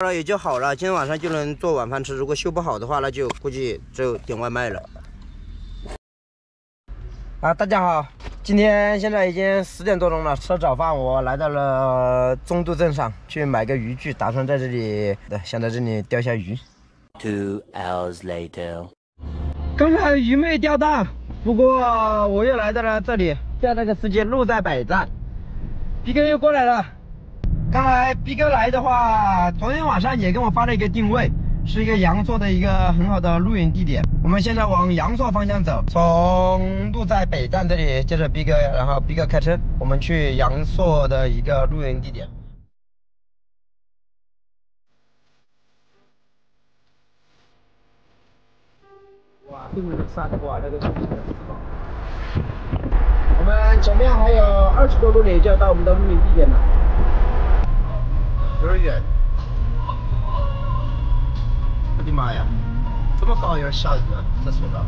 了也就好了，今天晚上就能做晚饭吃。如果修不好的话，那就估计只有点外卖了。大家好，现在已经10点多钟了，吃了早饭，我来到了中渡镇上去买个渔具，打算在这里想在这里钓下鱼。2 hours later， 刚才鱼没钓到，不过我又来到了这里，现在那个司机路在北站，逼哥又过来了。 刚才逼哥来的话，昨天晚上也跟我发了一个定位，是一个阳朔的一个很好的露营地点。我们现在往阳朔方向走，从路在北站这里接着逼哥，然后逼哥开车，我们去阳朔的一个露营地点。哇，对面的山，哇，那个我们前面还有20多公里就要到我们的露营地点了。 有点远，我的妈呀，这么高有点吓人啊！这车道，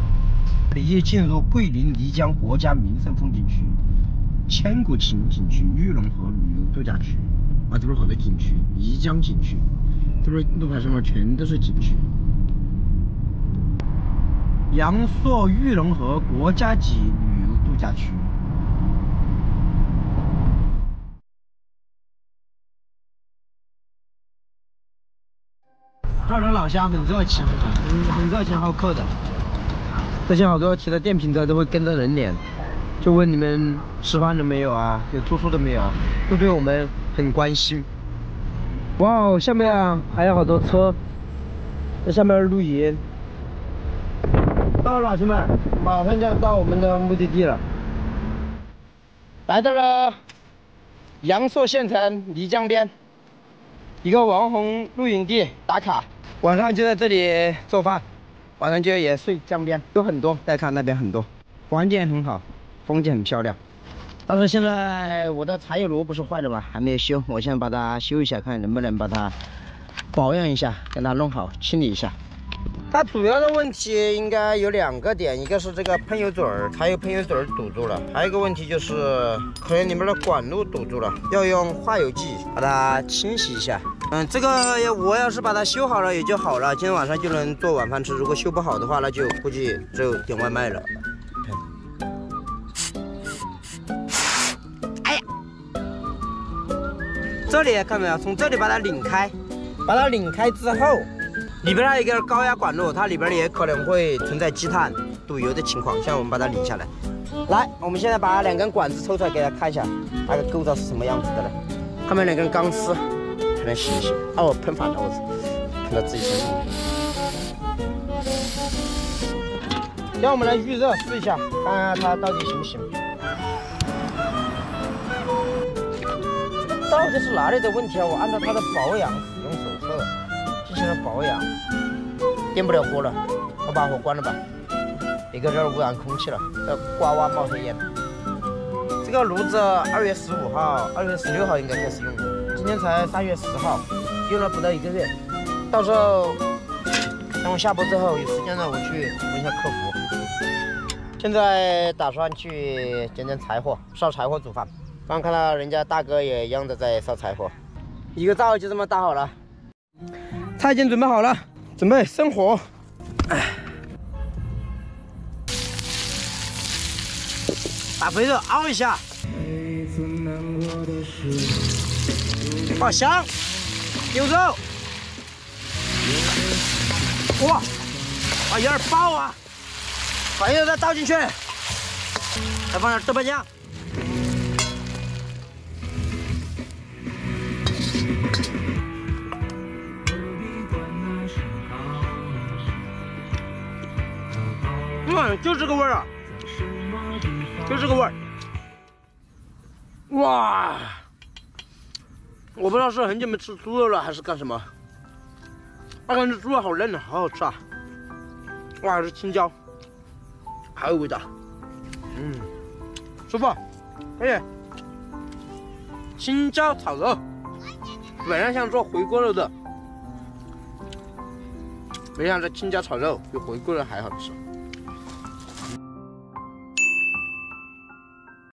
已进入桂林漓江国家名胜风景区、千古情景区、玉龙河旅游度假区，这边好多景区，漓江景区，这边路牌上面全都是景区。阳朔玉龙河国家级旅游度假区。 这儿的老乡很热情，很热情好客的。这些好多骑着电瓶车都会跟着人脸，就问你们吃饭了没有啊，有住宿的没有，都对我们很关心。哇哦，下面还有好多车，在下面露营。到了，老兄们，马上就要到我们的目的地了。来到了阳朔县城漓江边，一个网红露营地打卡。 晚上就在这里做饭，晚上就也睡江边，有很多。大家看那边很多，环境很好，风景很漂亮。但是现在我的柴油炉不是坏了吗？还没有修，我现在把它修一下，看能不能把它保养一下，给它弄好，清理一下。它主要的问题应该有2个点，一个是这个喷油嘴儿，柴油喷油嘴儿堵住了，还有一个问题就是可能里面的管路堵住了，要用化油剂把它清洗一下。 这个我要是把它修好了也就好了，今天晚上就能做晚饭吃。如果修不好的话，那就估计只有点外卖了。哎呀，这里看到没有？从这里把它拧开，把它拧开之后，里边还有一根高压管路，它里边也可能会存在积碳堵油的情况。现在我们把它拧下来。来，我们现在把2根管子抽出来给大家看一下，大概构造是什么样子的呢？看没有2根钢丝。 才能洗一洗。我喷反了，我喷到自己身上。让我们来预热试一下，看看它到底行不行。到底是哪里的问题啊？我按照它的保养使用手册进行了保养，电不了锅了，我把火关了吧。别搁这儿污染空气了，这呱呱冒黑烟。这个炉子2月15号、2月16号应该开始用的。 今天才3月10号，用了不到1个月。到时候等我下播之后有时间了，我去问一下客服。现在打算去捡柴火，烧柴火煮饭。刚看到人家大哥也一样的在烧柴火，一个灶就这么搭好了。菜已经准备好了，准备生火。把肥肉熬一下。 哇，香！有肉！哇，有点爆啊！把肉再倒进去，再放点豆瓣酱。就这个味儿啊，就这个味儿。哇！ 我不知道是很久没吃猪肉了，还是干什么。感觉猪肉好嫩啊，好好吃啊！哇，是青椒，好有味道。舒服，可以。青椒炒肉，本来想做回锅肉的，没想到青椒炒肉比回锅肉还好吃。